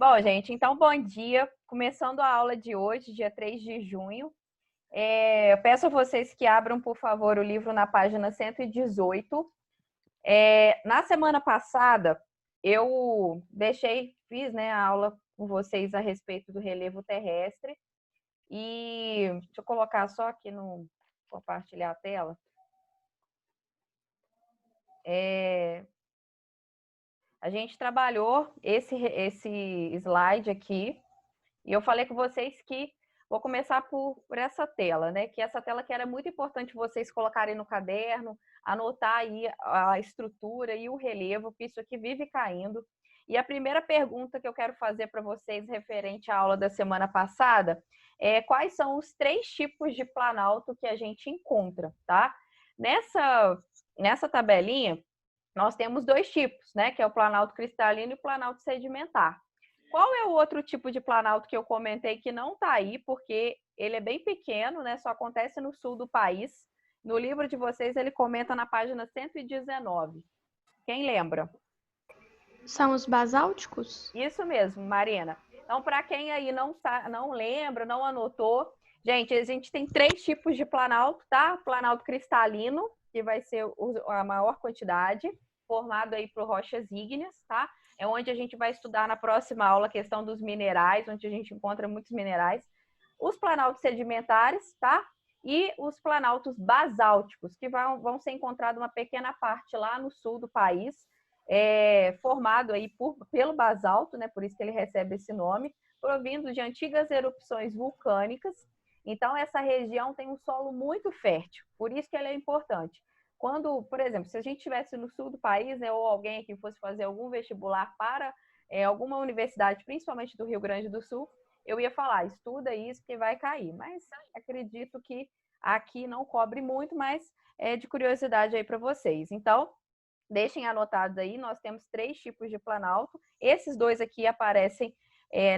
Bom, gente, então bom dia. Começando a aula de hoje, dia 3 de junho. Eu peço a vocês que abram, por favor, o livro na página 118. Na semana passada, eu fiz, né, a aula com vocês a respeito do relevo terrestre. E deixa eu colocar só aqui no compartilhar a tela. A gente trabalhou esse slide aqui. E eu falei com vocês que vou começar por essa tela, né? Que essa tela que era muito importante vocês colocarem no caderno, anotar aí a estrutura e o relevo, que isso aqui vive caindo. E a primeira pergunta que eu quero fazer para vocês referente à aula da semana passada é quais são os 3 tipos de planalto que a gente encontra, tá? Nessa tabelinha, nós temos 2 tipos, né? Que é o planalto cristalino e o planalto sedimentar. Qual é o outro tipo de planalto que eu comentei que não está aí, porque ele é bem pequeno, né? Só acontece no sul do país. No livro de vocês, ele comenta na página 119. Quem lembra? São os basálticos? Isso mesmo, Marina. Então, para quem aí não lembra, não anotou, gente, a gente tem 3 tipos de planalto, tá? Planalto cristalino, que vai ser a maior quantidade, formado aí por rochas ígneas, tá? É onde a gente vai estudar na próxima aula a questão dos minerais, onde a gente encontra muitos minerais. Os planaltos sedimentares, tá? E os planaltos basálticos, que vão ser encontrados uma pequena parte lá no sul do país, formado aí pelo basalto, né? Por isso que ele recebe esse nome, provindo de antigas erupções vulcânicas. Então, essa região tem um solo muito fértil, por isso que ele é importante. Quando, por exemplo, se a gente estivesse no sul do país, né, ou alguém aqui fosse fazer algum vestibular para alguma universidade, principalmente do Rio Grande do Sul, eu ia falar, estuda isso que vai cair. Mas acredito que aqui não cobre muito, mas é de curiosidade aí para vocês. Então, deixem anotados aí, nós temos 3 tipos de planalto. Esses 2 aqui aparecem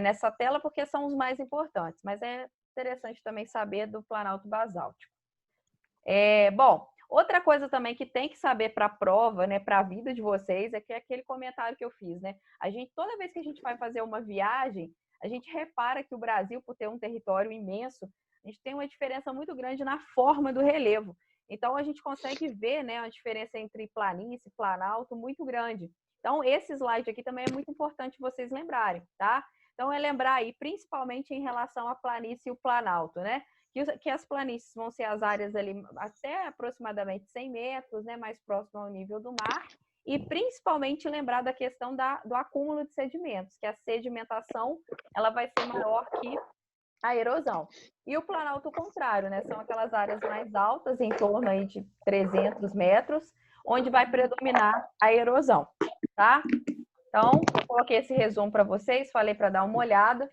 nessa tela porque são os mais importantes, mas é interessante também saber do planalto basáltico. Bom, outra coisa também que tem que saber para a prova, né, para a vida de vocês, é que é aquele comentário que eu fiz, né? Toda vez que a gente vai fazer uma viagem, a gente repara que o Brasil, por ter um território imenso, a gente tem uma diferença muito grande na forma do relevo. Então, a gente consegue ver, né, a diferença entre planície e planalto muito grande. Então, esse slide aqui também é muito importante vocês lembrarem, tá? Então, é lembrar aí, principalmente em relação à planície e o planalto, né? Que as planícies vão ser as áreas ali até aproximadamente 100 metros, né, mais próximo ao nível do mar, e principalmente lembrar da questão do acúmulo de sedimentos, que a sedimentação ela vai ser maior que a erosão. E o planalto contrário, né, são aquelas áreas mais altas, em torno aí de 300 metros, onde vai predominar a erosão, tá? Então, eu coloquei esse resumo para vocês, falei para dar uma olhada.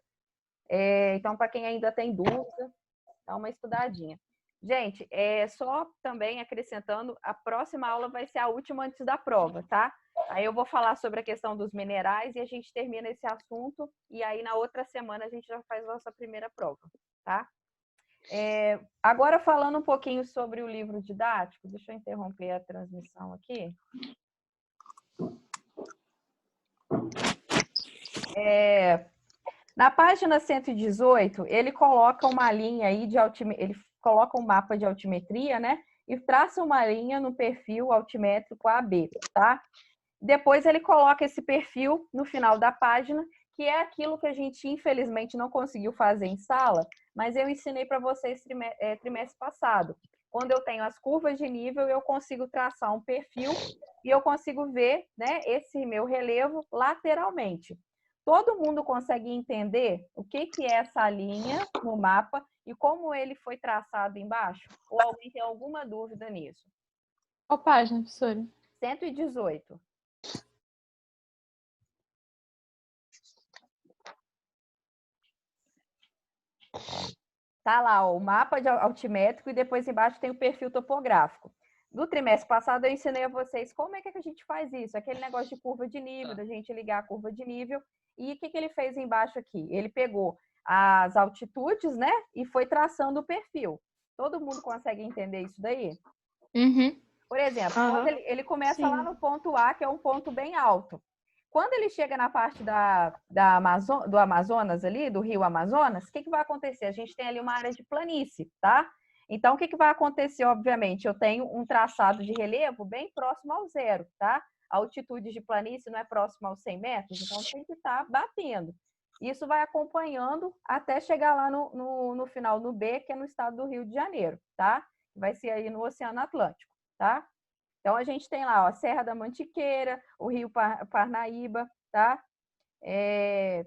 Então, para quem ainda tem dúvida, dá uma estudadinha. Gente, só também acrescentando, a próxima aula vai ser a última antes da prova, tá? Aí eu vou falar sobre a questão dos minerais e a gente termina esse assunto e aí na outra semana a gente já faz a nossa primeira prova, tá? Agora falando um pouquinho sobre o livro didático, deixa eu interromper a transmissão aqui. Na página 118, ele coloca uma linha aí ele coloca um mapa de altimetria, né? E traça uma linha no perfil altimétrico AB, tá? Depois ele coloca esse perfil no final da página, que é aquilo que a gente infelizmente não conseguiu fazer em sala, mas eu ensinei para vocês trimestre passado. Quando eu tenho as curvas de nível, eu consigo traçar um perfil e eu consigo ver, né, esse meu relevo lateralmente. Todo mundo consegue entender o que é essa linha no mapa e como ele foi traçado embaixo? Ou alguém tem alguma dúvida nisso? Qual página, professora? 118. Tá lá, ó, o mapa de altimétrico e depois embaixo tem o perfil topográfico. No trimestre passado eu ensinei a vocês como é que a gente faz isso, aquele negócio de curva de nível, da gente ligar a curva de nível. E o que ele fez embaixo aqui? Ele pegou as altitudes, né, e foi traçando o perfil. Todo mundo consegue entender isso daí? Uhum. Por exemplo, quando ele começa lá no ponto A, que é um ponto bem alto. Quando ele chega na parte do Amazonas ali, do rio Amazonas, o que vai acontecer? A gente tem ali uma área de planície, tá? Então, o que vai acontecer? Obviamente, eu tenho um traçado de relevo bem próximo ao zero, tá? A altitude de planície não é próxima aos 100 metros, então tem que estar batendo. Isso vai acompanhando até chegar lá no final, no B, que é no estado do Rio de Janeiro, tá? Vai ser aí no Oceano Atlântico, tá? Então, a gente tem lá, ó, a Serra da Mantiqueira, o Rio Parnaíba, tá? E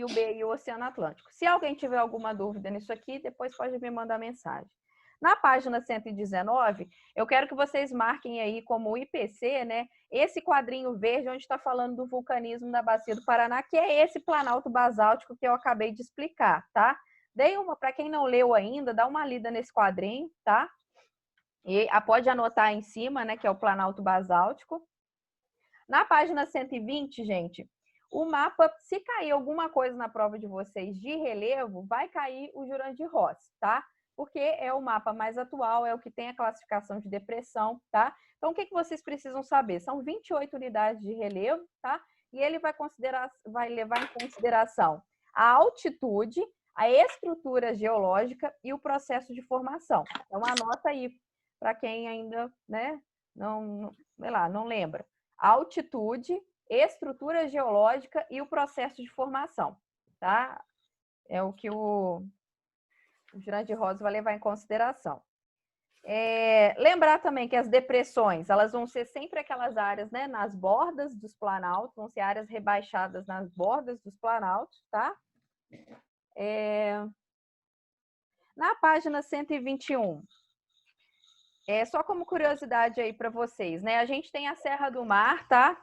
o B e o Oceano Atlântico. Se alguém tiver alguma dúvida nisso aqui, depois pode me mandar mensagem. Na página 119, eu quero que vocês marquem aí como IPC, né? Esse quadrinho verde onde está falando do vulcanismo da Bacia do Paraná, que é esse planalto basáltico que eu acabei de explicar, tá? Dei uma, para quem não leu ainda, dá uma lida nesse quadrinho, tá? E pode anotar aí em cima, né, que é o planalto basáltico. Na página 120, gente, o mapa, se cair alguma coisa na prova de vocês de relevo, vai cair o Jurandir-Ross, tá? Porque é o mapa mais atual, é o que tem a classificação de depressão, tá? Então, o que vocês precisam saber? São 28 unidades de relevo, tá? E ele vai levar em consideração a altitude, a estrutura geológica e o processo de formação. Então, anota aí, para quem ainda, né, não lembra. A altitude, estrutura geológica e o processo de formação, tá? É o que o Jurandir-Ross vai levar em consideração. Lembrar também que as depressões, elas vão ser sempre aquelas áreas, né, nas bordas dos planaltos, vão ser áreas rebaixadas nas bordas dos planaltos, tá? Na página 121, só como curiosidade aí para vocês, né? A gente tem a Serra do Mar, tá?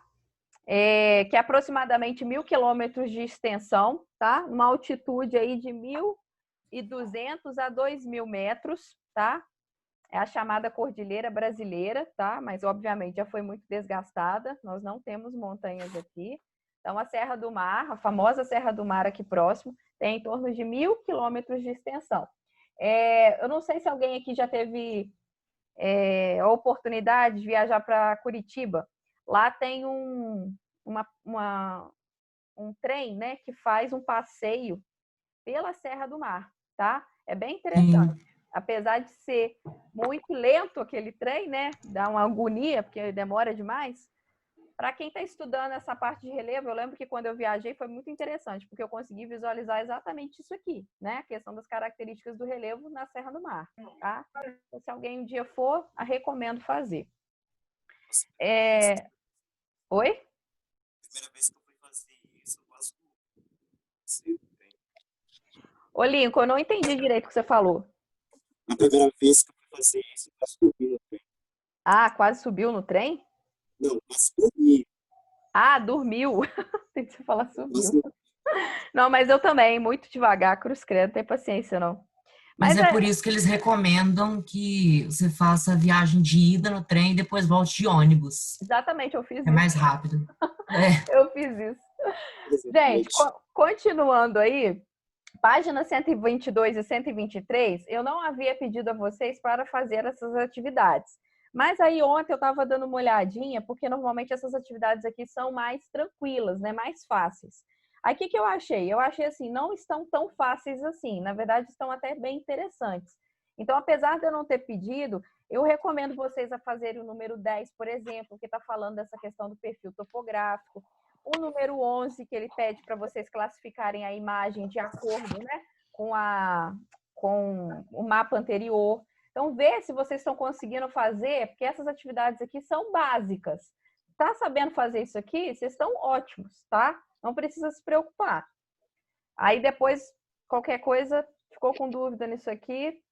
Que é aproximadamente 1.000 quilômetros de extensão, tá? Uma altitude aí de 1.200 a 2.000 metros, tá? É a chamada Cordilheira Brasileira, tá? Mas, obviamente, já foi muito desgastada. Nós não temos montanhas aqui. Então, a Serra do Mar, a famosa Serra do Mar aqui próximo, tem em torno de 1.000 quilômetros de extensão. Eu não sei se alguém aqui já teve a oportunidade de viajar para Curitiba. Lá tem um trem, né, que faz um passeio pela Serra do Mar, tá? É bem interessante. Apesar de ser muito lento aquele trem, né? Dá uma agonia, porque demora demais. Para quem está estudando essa parte de relevo, eu lembro que quando eu viajei foi muito interessante, porque eu consegui visualizar exatamente isso aqui, né? A questão das características do relevo na Serra do Mar, tá? Então, se alguém um dia for, recomendo fazer. Oi? Primeira vez que eu fui fazer isso, eu quase Ô, Lincoln, eu não entendi direito o que você falou. a primeira vez que eu fui fazer isso, eu quase dormi no trem. Ah, quase subiu no trem? Não, quase dormi. Ah, dormiu. Tem que você falar subiu. Quase... Não, mas eu também, muito devagar, cruz credo, não tem paciência não. Mas é por isso que eles recomendam que você faça a viagem de ida no trem e depois volte de ônibus. Exatamente, eu fiz isso. É mais rápido. Eu fiz isso. Gente, continuando aí, página 122 e 123, eu não havia pedido a vocês para fazer essas atividades. Mas aí ontem eu estava dando uma olhadinha, porque normalmente essas atividades aqui são mais tranquilas, né? Mais fáceis. Aí o que eu achei? Eu achei assim, não estão tão fáceis assim. Na verdade, estão até bem interessantes. Então, apesar de eu não ter pedido, eu recomendo vocês a fazerem o número 10, por exemplo, que está falando dessa questão do perfil topográfico. O número 11, que ele pede para vocês classificarem a imagem de acordo, né, com o mapa anterior. Então, vê se vocês estão conseguindo fazer, porque essas atividades aqui são básicas. Tá sabendo fazer isso aqui? Vocês estão ótimos, tá? Não precisa se preocupar. Aí depois, qualquer coisa, ficou com dúvida nisso aqui,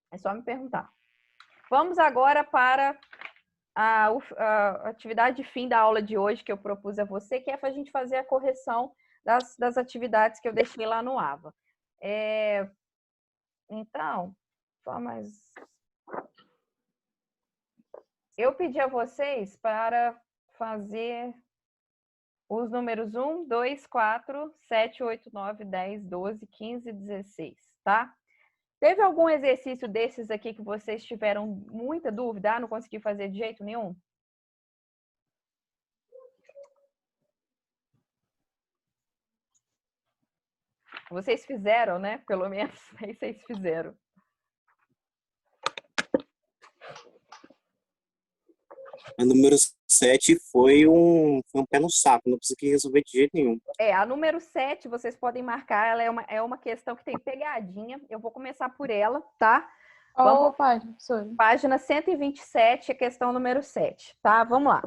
é só me perguntar. Vamos agora para a atividade de fim da aula de hoje que eu propus a você, que é para a gente fazer a correção das atividades que eu deixei lá no AVA. Então, só mais... Eu pedi a vocês para fazer os números 1, 2, 4, 7, 8, 9, 10, 12, 15, 16, tá? Teve algum exercício desses aqui que vocês tiveram muita dúvida? Não consegui fazer de jeito nenhum? Vocês fizeram, né? Pelo menos aí vocês fizeram. A número 7 foi um pé no saco, não consegui resolver de jeito nenhum. A número 7, vocês podem marcar, ela é uma questão que tem pegadinha. Eu vou começar por ela, tá? Qual página, professora? Página 127, a questão número 7, tá? Vamos lá.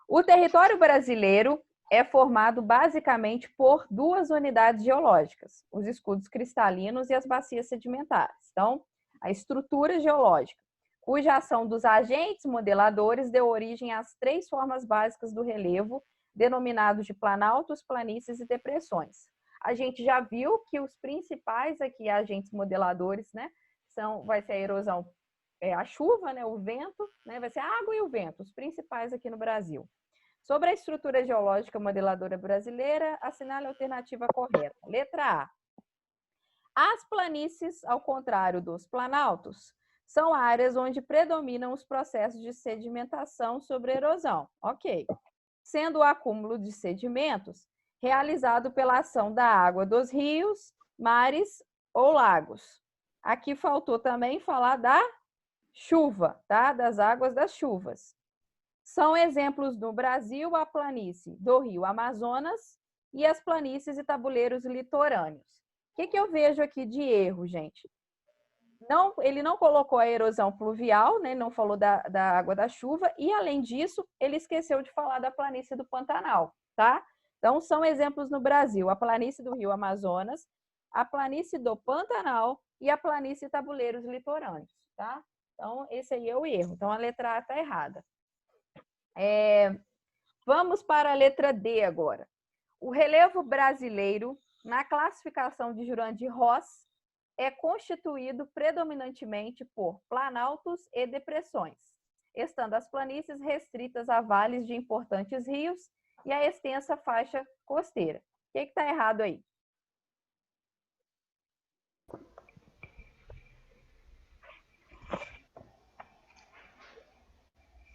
O território brasileiro é formado basicamente por duas unidades geológicas, os escudos cristalinos e as bacias sedimentares. Então, a estrutura geológica, cuja ação dos agentes modeladores deu origem às três formas básicas do relevo, denominados de planaltos, planícies e depressões. A gente já viu que os principais aqui agentes modeladores, né, vai ser a erosão, a chuva, né, o vento, né, vai ser a água e o vento, os principais aqui no Brasil. Sobre a estrutura geológica modeladora brasileira, assinale a alternativa correta. Letra A. As planícies, ao contrário dos planaltos, são áreas onde predominam os processos de sedimentação sobre erosão. Ok. Sendo o acúmulo de sedimentos realizado pela ação da água dos rios, mares ou lagos. Aqui faltou também falar da chuva, tá? Das águas das chuvas. São exemplos no Brasil a planície do rio Amazonas e as planícies e tabuleiros litorâneos. O que eu vejo aqui de erro, gente? Ele não colocou a erosão pluvial, né? Não falou da água da chuva e, além disso, ele esqueceu de falar da planície do Pantanal, tá? Então, são exemplos no Brasil, a planície do rio Amazonas, a planície do Pantanal e a planície e tabuleiros litorâneos, tá? Então, esse aí é o erro. Então, a letra A está errada. Vamos para a letra D agora. O relevo brasileiro, na classificação de Jurandir-Ross, é constituído predominantemente por planaltos e depressões, estando as planícies restritas a vales de importantes rios e a extensa faixa costeira. O que está errado aí?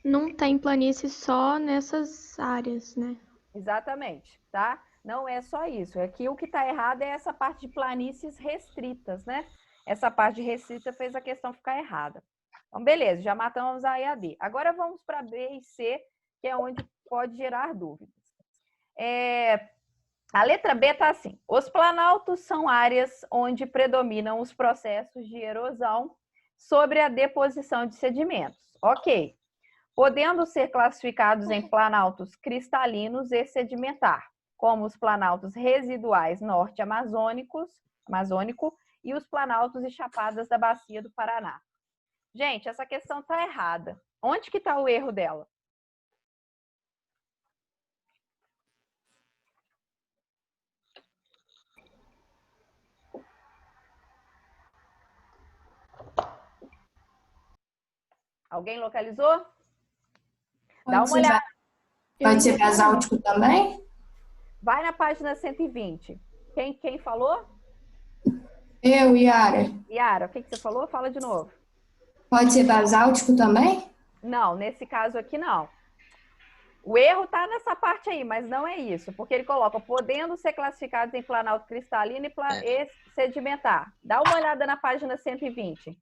Não tem planície só nessas áreas, né? Exatamente, tá? Não é só isso. Aqui o que está errado é essa parte de planícies restritas, né? Essa parte de restrita fez a questão ficar errada. Então, beleza, já matamos a A e a D. Agora vamos para B e C, que é onde pode gerar dúvidas. A letra B está assim. Os planaltos são áreas onde predominam os processos de erosão sobre a deposição de sedimentos. Ok. Podendo ser classificados em planaltos cristalinos e sedimentar, como os planaltos residuais norte-amazônico e os planaltos e chapadas da bacia do Paraná. Gente, essa questão está errada. Onde que está o erro dela? Alguém localizou? Dá uma olhada. Pode ser basáltico também? Vai na página 120. Quem falou? Eu, Yara. Yara, o que você falou? Fala de novo. Pode ser basáltico também? Não, nesse caso aqui não. O erro está nessa parte aí, mas não é isso, porque ele coloca podendo ser classificados em planalto cristalino e sedimentar. Dá uma olhada na página 120.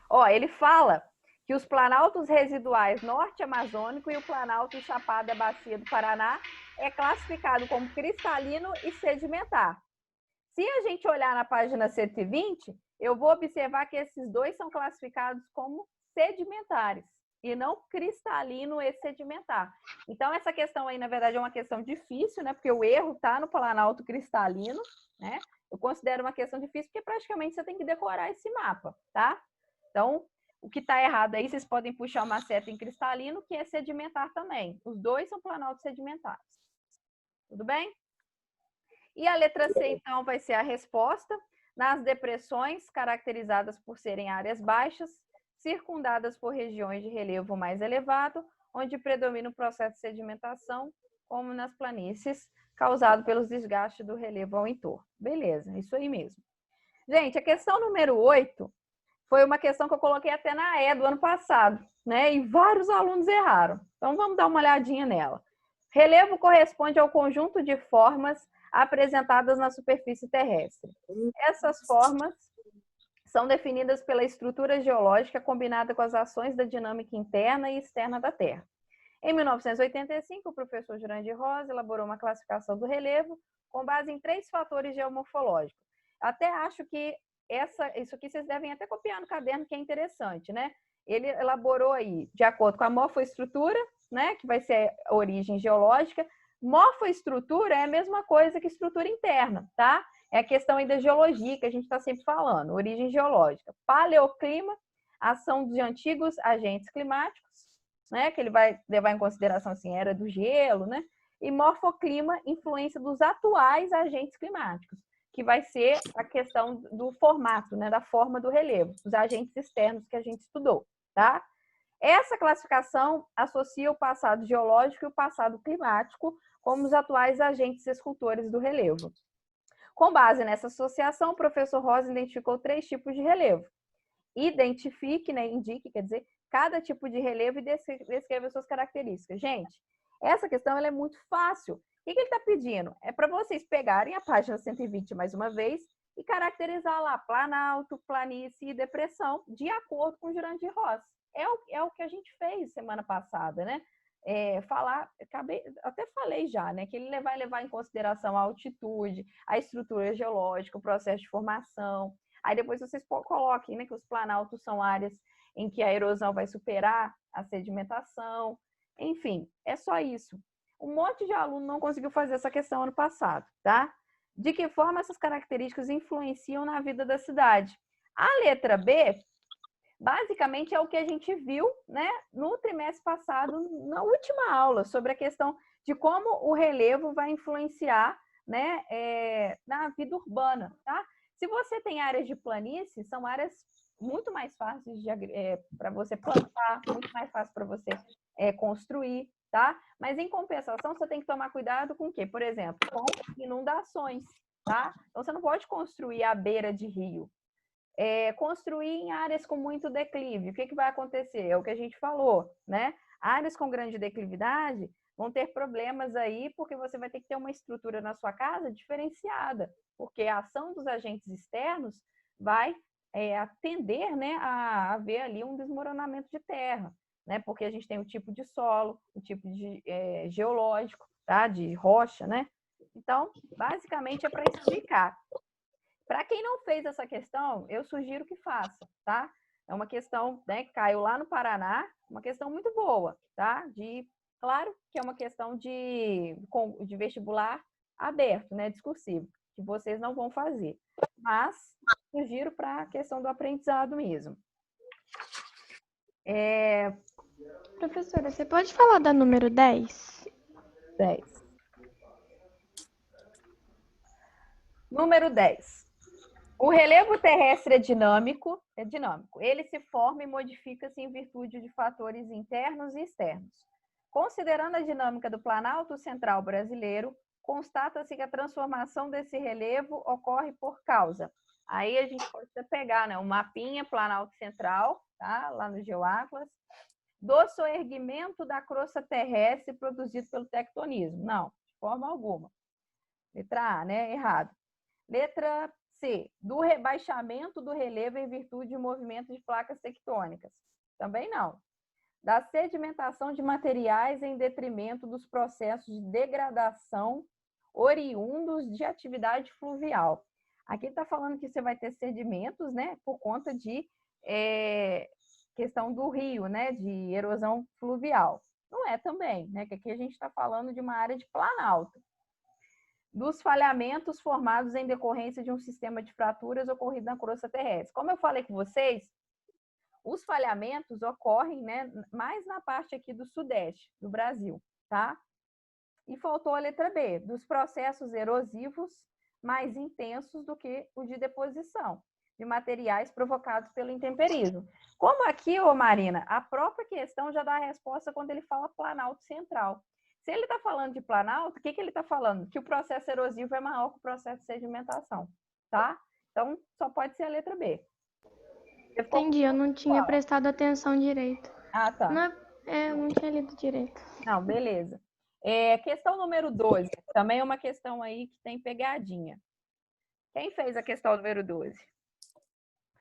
Ó, ele fala que os planaltos residuais norte-amazônico e o planalto chapada bacia do Paraná é classificado como cristalino e sedimentar. Se a gente olhar na página 120, eu vou observar que esses dois são classificados como sedimentares e não cristalino e sedimentar. Então, essa questão aí, na verdade, é uma questão difícil, né? Porque o erro está no planalto cristalino, né? Eu considero uma questão difícil porque praticamente você tem que decorar esse mapa, tá? Então, o que está errado aí, vocês podem puxar uma seta em cristalino, que é sedimentar também. Os dois são planaltos sedimentares. Tudo bem? E a letra C, então, vai ser a resposta. Nas depressões, caracterizadas por serem áreas baixas, circundadas por regiões de relevo mais elevado, onde predomina o processo de sedimentação, como nas planícies, causado pelos desgastes do relevo ao entorno. Beleza, isso aí mesmo. Gente, a questão número 8 foi uma questão que eu coloquei até na E do ano passado, né? E vários alunos erraram. Então, vamos dar uma olhadinha nela. Relevo corresponde ao conjunto de formas apresentadas na superfície terrestre. Essas formas são definidas pela estrutura geológica combinada com as ações da dinâmica interna e externa da Terra. Em 1985, o professor Jurandir Rosa elaborou uma classificação do relevo com base em 3 fatores geomorfológicos. Até acho que isso aqui vocês devem até copiar no caderno, que é interessante, né? Ele elaborou aí, de acordo com a morfoestrutura, né, que vai ser a origem geológica. Morfoestrutura é a mesma coisa que estrutura interna, tá? É a questão aí da geologia que a gente está sempre falando, origem geológica. Paleoclima, ação de antigos agentes climáticos, né, que ele vai levar em consideração assim, era do gelo, né? E morfoclima, influência dos atuais agentes climáticos, que vai ser a questão do formato, né, da forma do relevo, os agentes externos que a gente estudou, tá? Essa classificação associa o passado geológico e o passado climático como os atuais agentes escultores do relevo. Com base nessa associação, o professor Rosa identificou 3 tipos de relevo. Identifique, né, indique, quer dizer, cada tipo de relevo e descreva suas características. Gente, essa questão ela é muito fácil. O que ele está pedindo? É para vocês pegarem a página 120 mais uma vez e caracterizar lá planalto, planície e depressão de acordo com o Jurandir Rosa. É o que a gente fez semana passada, né? Até falei já, né? Que ele vai levar em consideração a altitude, a estrutura geológica, o processo de formação. Aí depois vocês coloquem, né, que os planaltos são áreas em que a erosão vai superar a sedimentação. Enfim, é só isso. Um monte de aluno não conseguiu fazer essa questão ano passado, tá? De que forma essas características influenciam na vida da cidade? A letra B, basicamente, é o que a gente viu, né, no trimestre passado, na última aula, sobre a questão de como o relevo vai influenciar, né, na vida urbana, tá? Se você tem áreas de planície, são áreas muito mais fáceis para você plantar, muito mais fácil para você construir, tá? Mas, em compensação, você tem que tomar cuidado com o quê? Por exemplo, com inundações, tá? Então, você não pode construir à beira de rio. Construir em áreas com muito declive. O que vai acontecer? É o que a gente falou, né? Áreas com grande declividade vão ter problemas aí, porque você vai ter que ter uma estrutura na sua casa diferenciada, porque a ação dos agentes externos vai atender, né, a haver ali um desmoronamento de terra, né? Porque a gente tem o tipo de solo, o tipo de geológico, tá? De rocha, né? Então, basicamente é para explicar. Para quem não fez essa questão, eu sugiro que faça, tá? É uma questão, né, que caiu lá no Paraná, uma questão muito boa, tá? Claro que é uma questão de vestibular aberto, né, discursivo, que vocês não vão fazer, mas sugiro para a questão do aprendizado mesmo. Professora, você pode falar da número 10? 10. Número 10. O relevo terrestre é dinâmico. Ele se forma e modifica-se em virtude de fatores internos e externos. Considerando a dinâmica do Planalto Central brasileiro, constata-se que a transformação desse relevo ocorre por causa. Aí a gente pode pegar, né, um mapinha Planalto Central, tá? Lá no GeoAtlas, do soerguimento da crosta terrestre produzido pelo tectonismo. Não, de forma alguma. Letra A, né? Errado. Letra C, do rebaixamento do relevo em virtude de movimento de placas tectônicas. Também não. Da sedimentação de materiais em detrimento dos processos de degradação oriundos de atividade fluvial. Aqui está falando que você vai ter sedimentos, né, por conta de questão do rio, né, de erosão fluvial. Não é também, né, que aqui a gente está falando de uma área de planalto. Dos falhamentos formados em decorrência de um sistema de fraturas ocorrido na crosta terrestre. Como eu falei com vocês, os falhamentos ocorrem, né, mais na parte aqui do sudeste do Brasil, tá? E faltou a letra B, dos processos erosivos mais intensos do que os de deposição de materiais provocados pelo intemperismo. Como aqui, ô Marina, a própria questão já dá a resposta quando ele fala Planalto Central. Se ele está falando de planalto, o que ele está falando? Que o processo erosivo é maior que o processo de sedimentação, tá? Então, só pode ser a letra B. Entendi, eu não tinha prestado atenção direito. Ah, tá. Eu não tinha lido direito. Não, beleza. Questão número 12. Também é uma questão aí que tem pegadinha. Quem fez a questão número 12?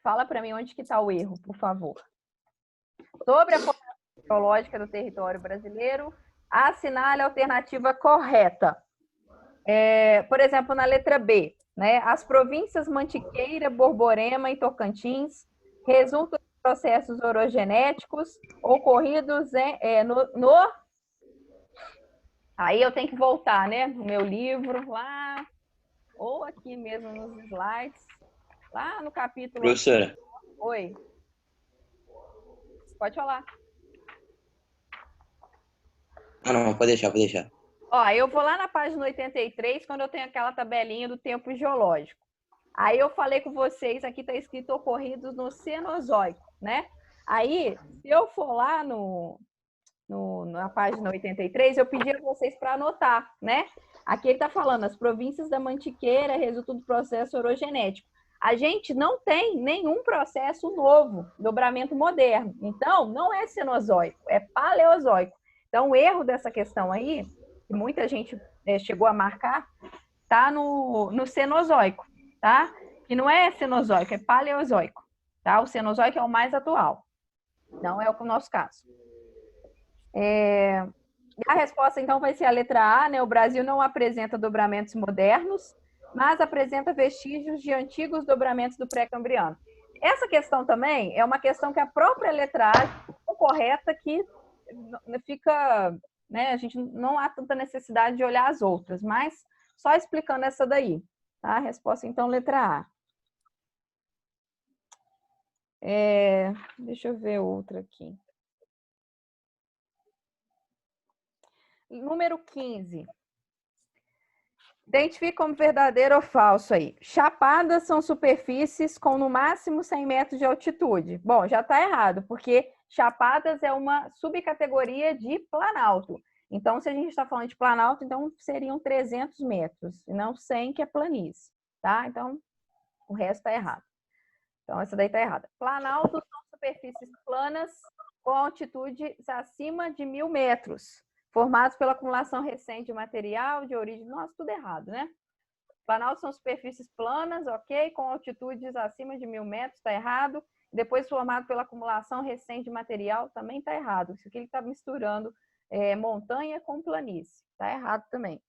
Fala para mim onde que está o erro, por favor. Sobre a formação geológica do território brasileiro, assinale a alternativa correta. Por exemplo, na letra B, né? As províncias Mantiqueira, Borborema e Tocantins resultam de processos orogenéticos ocorridos no... Aí eu tenho que voltar, né? No meu livro, lá, ou aqui mesmo nos slides, lá no capítulo... Professora. Oi. Pode falar. Não, pode deixar, pode deixar. Ó, eu vou lá na página 83, quando eu tenho aquela tabelinha do tempo geológico. Aí eu falei com vocês, aqui está escrito ocorridos no Cenozoico, né? Aí, se eu for lá na página 83, eu pedi a vocês para anotar, né? Aqui ele está falando, as províncias da Mantiqueira resultam do processo orogenético. A gente não tem nenhum processo novo, dobramento moderno. Então, não é Cenozoico, é Paleozoico. Então, o erro dessa questão aí, que muita gente chegou a marcar, tá no Cenozoico, tá? Que não é Cenozoico, é Paleozoico, tá? O Cenozoico é o mais atual, não é o nosso caso. A resposta, então, vai ser a letra A, né? O Brasil não apresenta dobramentos modernos, mas apresenta vestígios de antigos dobramentos do pré-cambriano. Essa questão também é uma questão que a própria letra A é correta, que fica, né? A gente não há tanta necessidade de olhar as outras, mas só explicando essa daí, tá? A resposta, então, letra A. Deixa eu ver outra aqui. Número 15. Identifique como verdadeiro ou falso aí. Chapadas são superfícies com no máximo 100 metros de altitude. Bom, já está errado, porque chapadas é uma subcategoria de planalto. Então, se a gente está falando de planalto, então seriam 300 metros, e não 100, que é planície, tá? Então, o resto está errado. Então, essa daí está errada. Planaltos são superfícies planas com altitude acima de 1.000 metros. Formados pela acumulação recente de material, de origem... Nossa, tudo errado, né? Planaltos são superfícies planas, ok? Com altitudes acima de 1.000 metros, está errado. Depois, formado pela acumulação recente de material, também está errado. Isso aqui ele está misturando montanha com planície. Está errado também.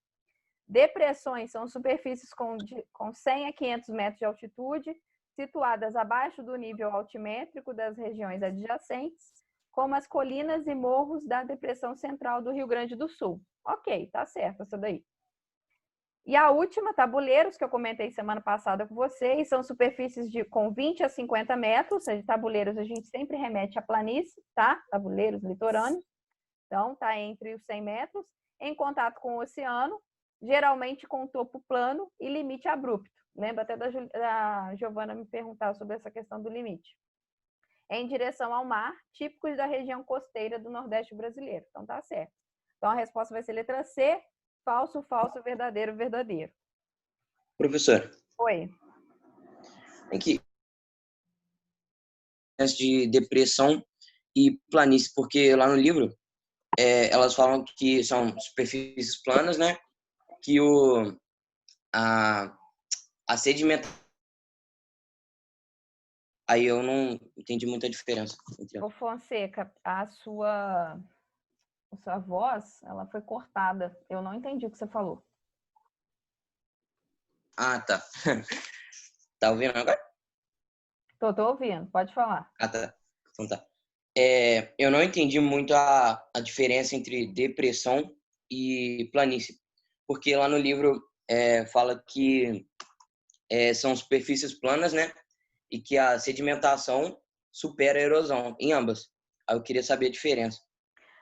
Depressões são superfícies com 100 a 500 metros de altitude, situadas abaixo do nível altimétrico das regiões adjacentes, como as colinas e morros da depressão central do Rio Grande do Sul. Ok, tá certo essa daí. E a última, tabuleiros, que eu comentei semana passada com vocês, são superfícies com 20 a 50 metros, ou seja, tabuleiros a gente sempre remete à planície, tá? Tabuleiros litorâneos. Então, tá entre os 100 metros, em contato com o oceano, geralmente com topo plano e limite abrupto. Lembra até da Giovana me perguntar sobre essa questão do limite. Em direção ao mar, típicos da região costeira do Nordeste brasileiro. Então, tá certo. Então, a resposta vai ser letra C, falso, falso, verdadeiro, verdadeiro. Professor. Oi. Aqui. De depressão e planície, porque lá no livro elas falam que são superfícies planas, né? Que a sedimentação... Aí eu não entendi muita diferença. Ô, Fonseca, a sua voz, ela foi cortada. Eu não entendi o que você falou. Ah, tá. Tá ouvindo agora? Tô ouvindo, pode falar. Ah, tá. Então tá. Eu não entendi muito a diferença entre depressão e planície, porque lá no livro fala que são superfícies planas, né? E que a sedimentação supera a erosão em ambas. Aí eu queria saber a diferença.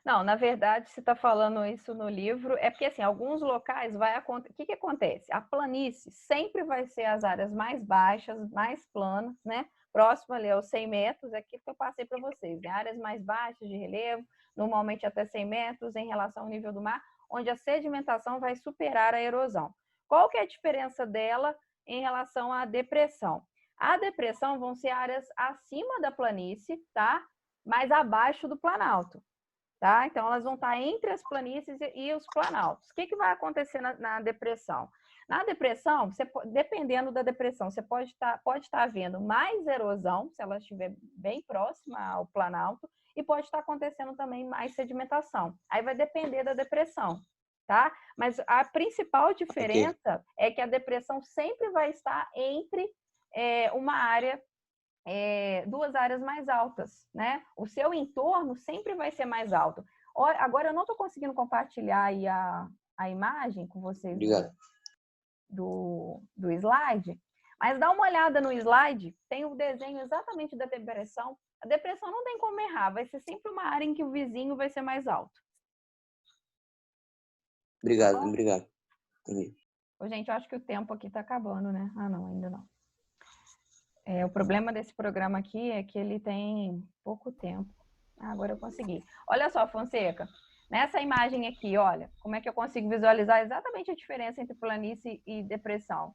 Não, na verdade, você está falando isso no livro, é porque, assim, alguns locais vai acontecer... O que acontece? A planície sempre vai ser as áreas mais baixas, mais planas, né? Próximo ali aos 100 metros, é aquilo que eu passei para vocês, né? Áreas mais baixas de relevo, normalmente até 100 metros em relação ao nível do mar, onde a sedimentação vai superar a erosão. Qual que é a diferença dela em relação à depressão? A depressão vão ser áreas acima da planície, tá? Mas abaixo do planalto. tá? Então, elas vão estar entre as planícies e os planaltos. O que vai acontecer na depressão? Na depressão, dependendo da depressão, você pode estar havendo mais erosão, se ela estiver bem próxima ao planalto, e pode estar acontecendo também mais sedimentação. Aí vai depender da depressão, tá? Mas a principal diferença é que a depressão sempre vai estar entre uma área, duas áreas mais altas, né? O seu entorno sempre vai ser mais alto. Agora, eu não estou conseguindo compartilhar aí a imagem com vocês. Obrigado. Do slide, mas dá uma olhada no slide, tem o desenho exatamente da depressão. A depressão não tem como errar, vai ser sempre uma área em que o vizinho vai ser mais alto. Obrigado. Entendi. Gente, eu acho que o tempo aqui tá acabando, né? Ah, não, ainda não. O problema desse programa aqui é que ele tem pouco tempo. Agora eu consegui. Olha só, Fonseca. Nessa imagem aqui, olha, como é que eu consigo visualizar exatamente a diferença entre planície e depressão.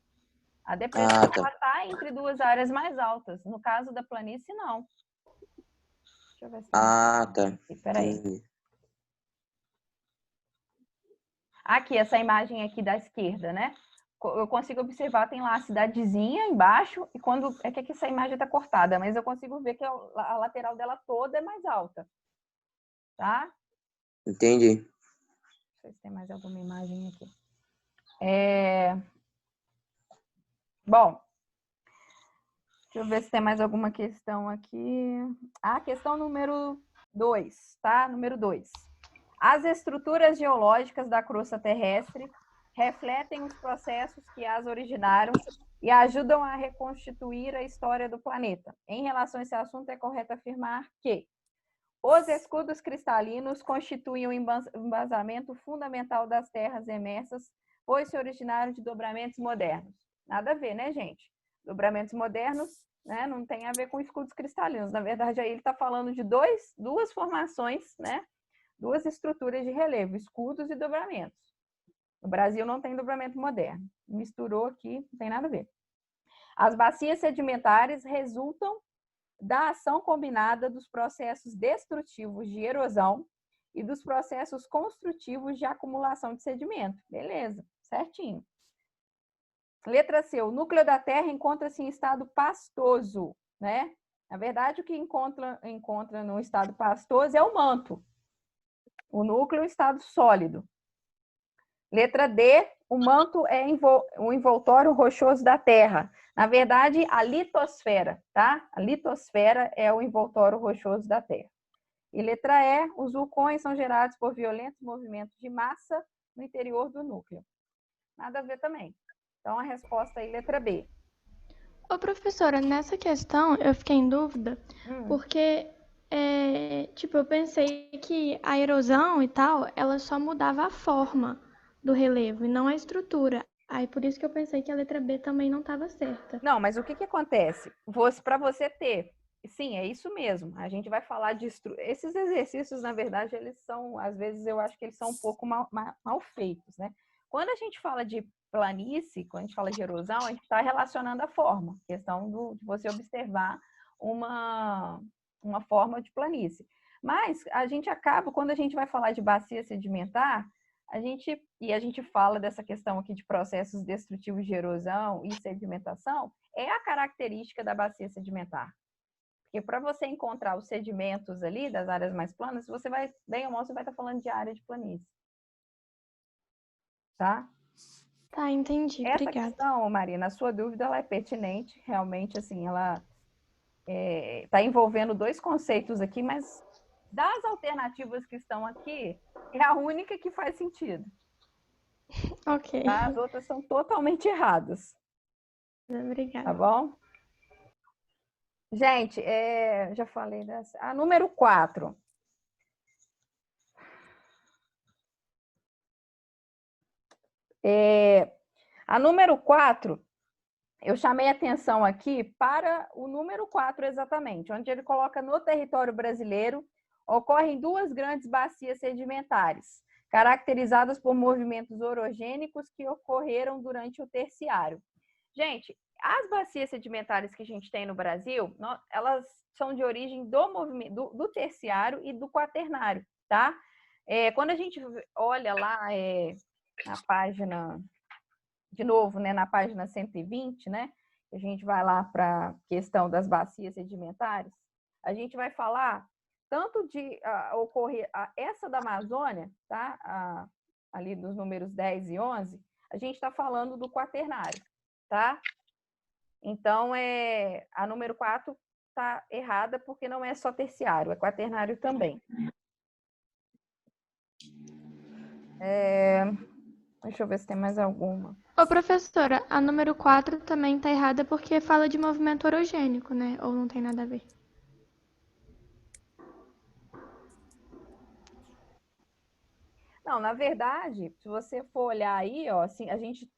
A depressão está entre duas áreas mais altas. No caso da planície, não. Deixa eu ver se... Tá. Espera aí. Aqui, essa imagem aqui da esquerda, né? Eu consigo observar, tem lá a cidadezinha embaixo, e quando... É que aqui essa imagem está cortada, mas eu consigo ver que a lateral dela toda é mais alta. Tá? Entendi. Deixa eu ver se tem mais alguma imagem aqui. Bom, deixa eu ver se tem mais alguma questão aqui. Questão número 2, tá? Número 2. As estruturas geológicas da crosta terrestre refletem os processos que as originaram e ajudam a reconstituir a história do planeta. Em relação a esse assunto, é correto afirmar que os escudos cristalinos constituem o embasamento fundamental das terras emersas, pois se originaram de dobramentos modernos. Nada a ver, né, gente? Dobramentos modernos, né, não tem a ver com escudos cristalinos. Na verdade, aí ele está falando de duas formações, né? Duas estruturas de relevo, escudos e dobramentos. No Brasil não tem dobramento moderno. Misturou aqui, não tem nada a ver. As bacias sedimentares resultam da ação combinada dos processos destrutivos de erosão e dos processos construtivos de acumulação de sedimento. Beleza, certinho. Letra C. O núcleo da Terra encontra-se em estado pastoso, né? Na verdade, o que encontra no estado pastoso é o manto. O núcleo é o estado sólido. Letra D. O manto é o envoltório rochoso da Terra. Na verdade, a litosfera, tá? A litosfera é o envoltório rochoso da Terra. E letra E. Os vulcões são gerados por violentos movimentos de massa no interior do núcleo. Nada a ver também. Então, a resposta aí, letra B. Ô, professora, nessa questão eu fiquei em dúvida, porque, eu pensei que a erosão e tal, ela só mudava a forma do relevo e não a estrutura. Aí, por isso que eu pensei que a letra B também não estava certa. Não, mas o que acontece? Para você ter... Sim, é isso mesmo. A gente vai falar de... Esses exercícios, na verdade, eles são... Às vezes, eu acho que eles são um pouco mal feitos, né? Quando a gente fala de planície, quando a gente fala de erosão, a gente está relacionando a forma, questão de você observar uma forma de planície. Mas a gente acaba, quando a gente vai falar de bacia sedimentar, a gente fala dessa questão aqui de processos destrutivos de erosão e sedimentação, é a característica da bacia sedimentar. Porque para você encontrar os sedimentos ali das áreas mais planas, você vai, bem ou mal, você vai estar falando de área de planície. Tá? Tá, entendi. Essa Obrigada. questão, Marina, a sua dúvida ela é pertinente, realmente, assim, ela está envolvendo dois conceitos aqui, mas das alternativas que estão aqui, é a única que faz sentido. Ok. Tá? As outras são totalmente erradas. Obrigada. Tá bom? Gente, já falei dessa. A número 4. A número 4, eu chamei atenção aqui para o número 4 exatamente, onde ele coloca no território brasileiro ocorrem duas grandes bacias sedimentares, caracterizadas por movimentos orogênicos que ocorreram durante o terciário. Gente, as bacias sedimentares que a gente tem no Brasil, elas são de origem do terciário e do quaternário. tá? Quando a gente olha lá na página, de novo, né, na página 120, né, a gente vai lá para a questão das bacias sedimentares, a gente vai falar tanto de ocorrer essa da Amazônia, tá? Ali dos números 10 e 11, a gente está falando do quaternário, tá? Então, a número 4 está errada porque não é só terciário, é quaternário também. Deixa eu ver se tem mais alguma. Ô, professora, a número 4 também tá errada porque fala de movimento orogênico, né? Ou não tem nada a ver? Não, na verdade, se você for olhar aí, ó, assim, a gente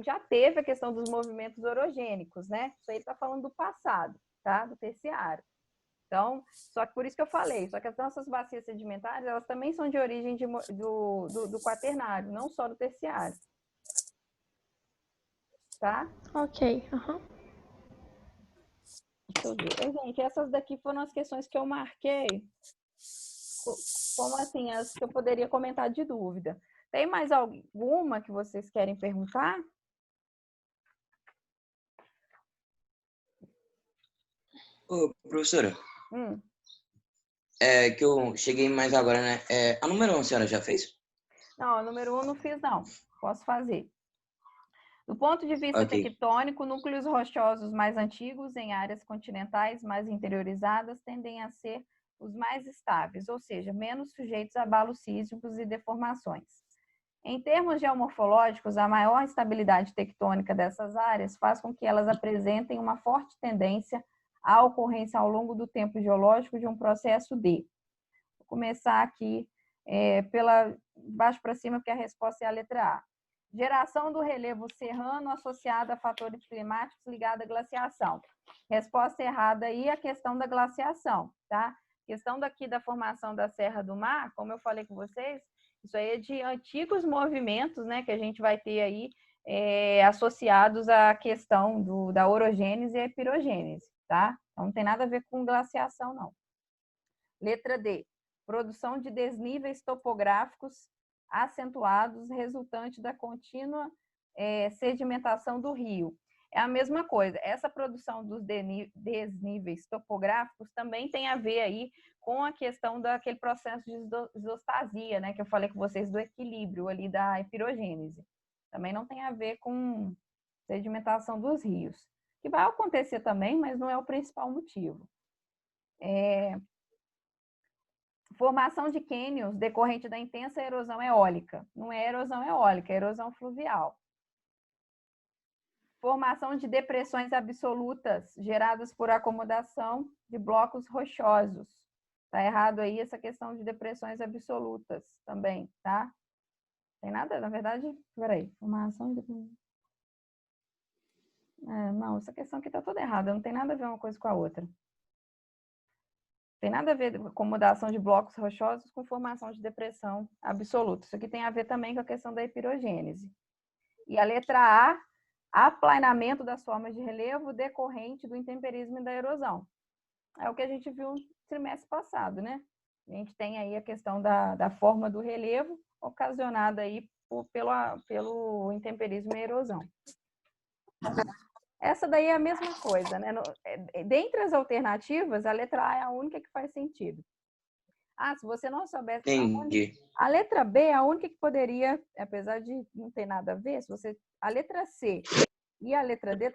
já teve a questão dos movimentos orogênicos, né? Isso aí está falando do passado, tá? Do terciário. Então, só que por isso que eu falei, só que as nossas bacias sedimentares, elas também são de origem do quaternário, não só do terciário. Tá? Ok, aham. Deixa eu ver. Gente, essas daqui foram as questões que eu marquei, como assim, as que eu poderia comentar de dúvida. Tem mais alguma que vocês querem perguntar? Ô, professora, Hum. que eu cheguei mais agora, né? A número 1 a senhora já fez? Não, o número 1 não fiz, não. Posso fazer. Do ponto de vista Ok. tectônico, núcleos rochosos mais antigos em áreas continentais mais interiorizadas tendem a ser os mais estáveis, ou seja, menos sujeitos a abalos sísmicos e deformações. Em termos geomorfológicos, a maior estabilidade tectônica dessas áreas faz com que elas apresentem uma forte tendência à ocorrência ao longo do tempo geológico de um processo de... Vou começar aqui pela baixo para cima, porque a resposta é a letra A. Geração do relevo serrano associada a fatores climáticos ligados à glaciação. Resposta errada aí, a questão da glaciação, tá? Questão daqui da formação da Serra do Mar, como eu falei com vocês, isso aí é de antigos movimentos, né, que a gente vai ter aí associados à questão da orogênese e epirogênese, tá? Então não tem nada a ver com glaciação, não. Letra D. Produção de desníveis topográficos acentuados resultante da contínua sedimentação do rio. É a mesma coisa. Essa produção dos desníveis topográficos também tem a ver aí com a questão daquele processo de isostasia, né, que eu falei com vocês do equilíbrio ali da epirogênese. Também não tem a ver com sedimentação dos rios, que vai acontecer também, mas não é o principal motivo. Formação de cânions decorrente da intensa erosão eólica. Não é erosão eólica, é erosão fluvial. Formação de depressões absolutas geradas por acomodação de blocos rochosos. Tá errado aí essa questão de depressões absolutas também, tá? Tem nada, na verdade, peraí. Formação de... não, essa questão aqui tá toda errada, não tem nada a ver uma coisa com a outra. Tem nada a ver com acomodação de blocos rochosos com formação de depressão absoluta. Isso aqui tem a ver também com a questão da epirogênese. E a letra A, aplanamento das formas de relevo decorrente do intemperismo e da erosão. É o que a gente viu no trimestre passado, né? A gente tem aí a questão da forma do relevo ocasionada aí pelo intemperismo e erosão. Essa daí é a mesma coisa, né? Dentre as alternativas, a letra A é a única que faz sentido. Se você não soubesse... Entendi. A letra B é a única que poderia, apesar de não ter nada a ver, a letra C e a letra D